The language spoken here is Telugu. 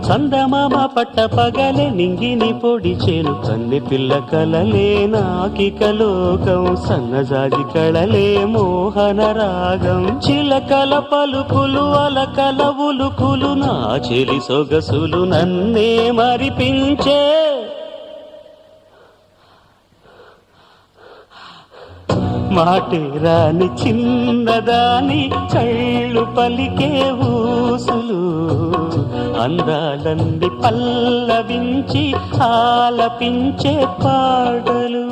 చందమామ పట్ట పగలే నింగిని పొడిచేను కన్నె పిల్ల కలలే నాకిక లోకం సన్నజాజి కళలే మోహన రాగం చిలకల పలుకులు అలకల ఉలుకులు నా చెలి సొగసులు నన్నే మరిపించే మాటే రాని చిన్నదాని కళ్ళు పలికే ఊసులు అందాలన్నీ పల్లవించి ఆలపించే పాటలు